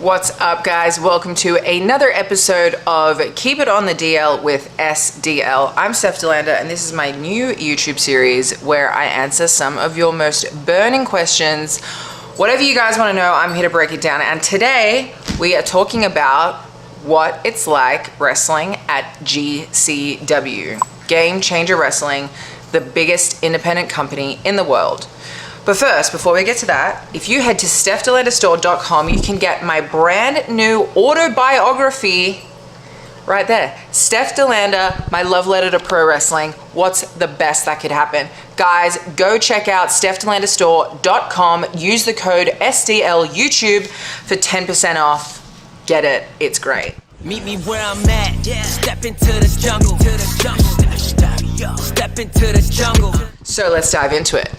What's up, guys? Welcome to another episode of Keep It on the DL with SDL. I'm Steph DeLanda, and this is my new YouTube series where I answer some of your most burning questions. Whatever you guys want to know, I'm here to break it down. And today we are talking about what it's like wrestling at GCW, Game Changer Wrestling, the biggest independent company in the world. But first, before we get to that, if you head to stephdelandastore.com, you can get my brand new autobiography right there. Steph DeLanda, my love letter to pro wrestling. What's the best that could happen? Guys, go check out stephdelandastore.com. Use the code SDLYouTube for 10% off. Get it. It's great. Meet me where I'm at. Yeah. Step into the jungle. Step into the jungle. So let's dive into it.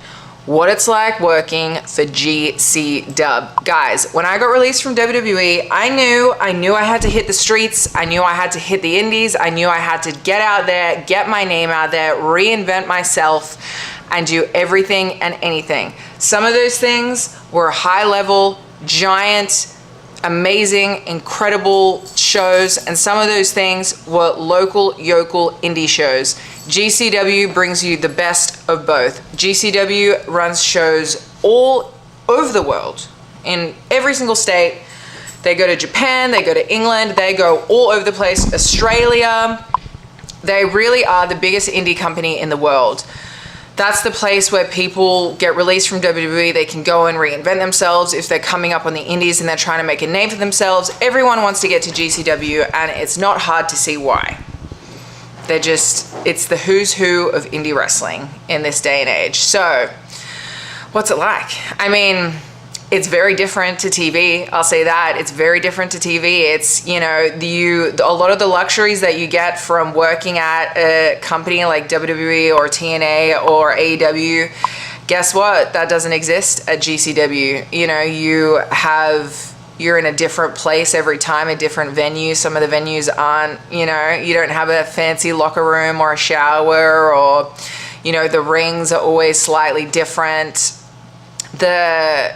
What it's like working for GCW. Guys, when I got released from WWE, I knew I had to hit the streets. I knew I had to hit the indies. I knew I had to get out there, get my name out there, reinvent myself, and do everything and anything. Some of those things were high level, giant, amazing, incredible shows, and some of those things were local, yokel, indie shows. GCW brings you the best of both. GCW runs shows all over the world, in every single state. They go to Japan, they go to England, they go all over the place, Australia. They really are the biggest indie company in the world. That's the place where people get released from WWE. They can go and reinvent themselves. If they're coming up on the indies and they're trying to make a name for themselves, everyone wants to get to GCW, and it's not hard to see why. It's the who's who of indie wrestling in this day and age. So, what's it like? I mean, it's very different to TV. I'll say that. It's very different to TV. It's, a lot of the luxuries that you get from working at a company like WWE or TNA or AEW, guess what? That doesn't exist at GCW. You're in a different place every time, a different venue. Some of the venues aren't, you don't have a fancy locker room or a shower, or, the rings are always slightly different. The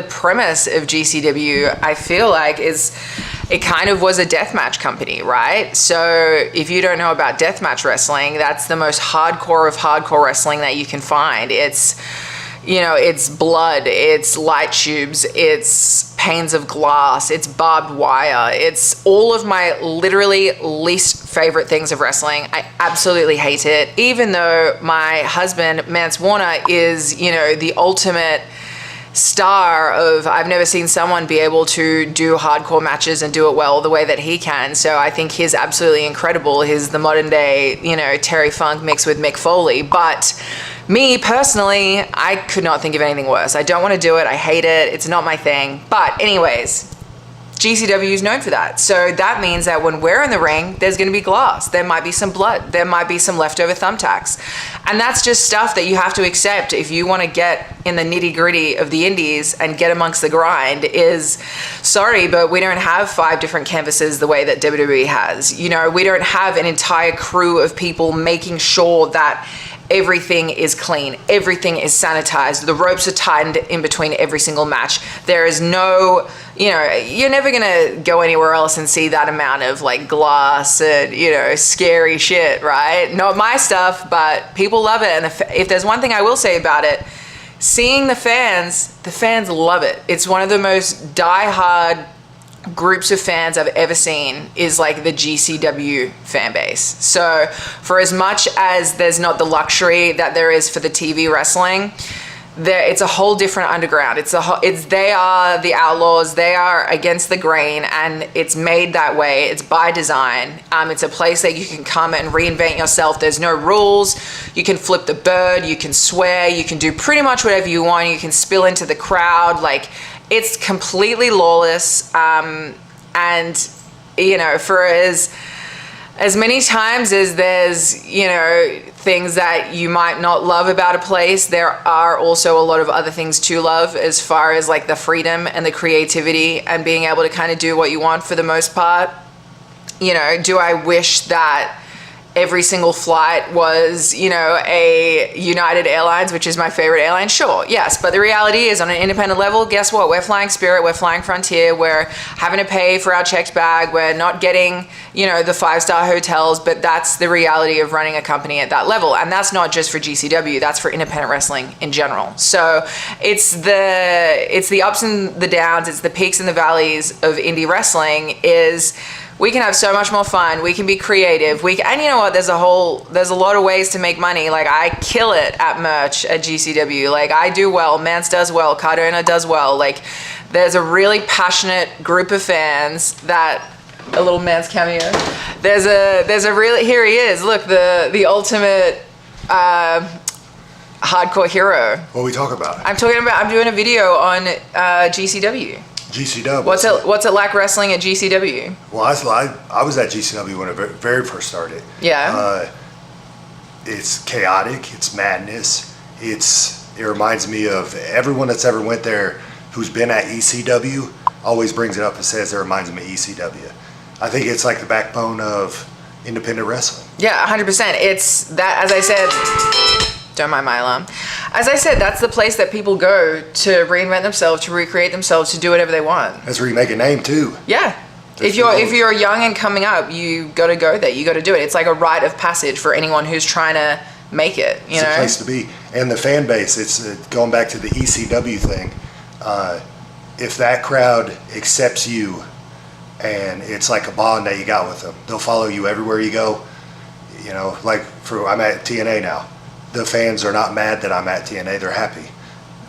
premise of GCW, I feel like, it kind of was a deathmatch company, right? So if you don't know about deathmatch wrestling, that's the most hardcore of hardcore wrestling that you can find. It's blood, it's light tubes, it's panes of glass, it's barbed wire. It's all of my literally least favorite things of wrestling. I absolutely hate it, even though my husband, Mance Warner, is, the ultimate star of, I've never seen someone be able to do hardcore matches and do it well the way that he can. So I think he's absolutely incredible. He's the modern day, Terry Funk mixed with Mick Foley. But me personally, I could not think of anything worse. I don't want to do it. I hate it. It's not my thing. But anyways, GCW is known for that. So that means that when we're in the ring, there's going to be glass. There might be some blood. There might be some leftover thumbtacks. And that's just stuff that you have to accept if you want to get in the nitty gritty of the indies and get amongst the grind. Sorry, but we don't have 5 different canvases the way that WWE has. We don't have an entire crew of people making sure that everything is clean, everything is sanitized, the ropes are tightened in between every single match. There is no, you're never gonna go anywhere else and see that amount of glass and, scary shit, right? Not my stuff, but people love it. And if there's one thing I will say about it, seeing the fans love it. It's one of the most die-hard groups of fans I've ever seen is the GCW fan base. So for as much as there's not the luxury that there is for the TV wrestling, it's a whole different underground. They are the outlaws. They are against the grain, and it's made that way. It's by design. It's a place that you can come and reinvent yourself. There's no rules. You can flip the bird. You can swear. You can do pretty much whatever you want. You can spill into the crowd. It's completely lawless, and for as many times as there's things that you might not love about a place, there are also a lot of other things to love, as far as the freedom and the creativity and being able to kind of do what you want for the most part. Do I wish that every single flight was, you know, a United Airlines, which is my favorite airline. Sure, yes, but the reality is on an independent level, guess what? We're flying Spirit, we're flying Frontier, we're having to pay for our checked bag, we're not getting, you know, the 5-star hotels, but that's the reality of running a company at that level. And that's not just for GCW, that's for independent wrestling in general. So it's the ups and the downs, it's the peaks and the valleys of indie wrestling. Is we can have so much more fun. We can be creative. And you know what? There's a lot of ways to make money. Like, I kill it at merch at GCW. Like, I do well. Mance does well. Cardona does well. Like, there's a really passionate group of fans that a little Mance cameo. There's a really, here he is. Look, the ultimate hardcore hero. What are we talking about? I'm doing a video on GCW. GCW. What's it like wrestling at GCW? Well, I was at GCW when it very first started. Yeah. It's chaotic. It's madness. It reminds me of everyone that's ever went there who's been at ECW always brings it up and says it reminds me of ECW. I think it's like the backbone of independent wrestling. Yeah, 100%. It's that, as I said. Don't mind my alarm. As I said, that's the place that people go to reinvent themselves, to recreate themselves, to do whatever they want. That's where you make a name too. Yeah. If you're young and coming up, you got to go there. You got to do it. It's like a rite of passage for anyone who's trying to make it. It's a place to be, and the fan base. It's going back to the ECW thing. If that crowd accepts you, and it's like a bond that you got with them, they'll follow you everywhere you go. You know, like I'm at TNA now. The fans are not mad that I'm at TNA. They're happy.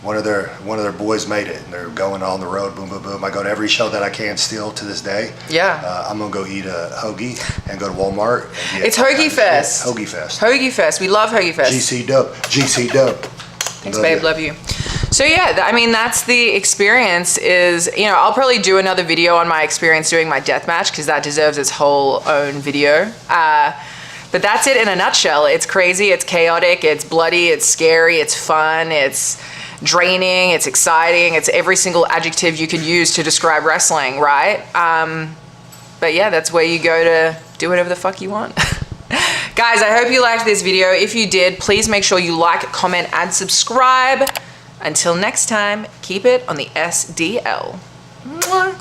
One of their boys made it, and they're going on the road. Boom, boom, boom. I go to every show that I can still to this day. Yeah. I'm gonna go eat a hoagie and go to Walmart. It's Hoagie Fest. Hoagie Fest. Hoagie Fest. We love Hoagie Fest. GC Dub. Thanks, babe. Love you. So yeah, I mean, that's the experience. Is, you know, I'll probably do another video on my experience doing my death match, because that deserves its whole own video. But that's it in a nutshell. It's crazy, it's chaotic, it's bloody, it's scary, it's fun, it's draining, it's exciting, it's every single adjective you could use to describe wrestling, right? But yeah, that's where you go to do whatever the fuck you want. Guys, I hope you liked this video. If you did, please make sure you like, comment, and subscribe. Until next time, keep it on the SDL. Mwah.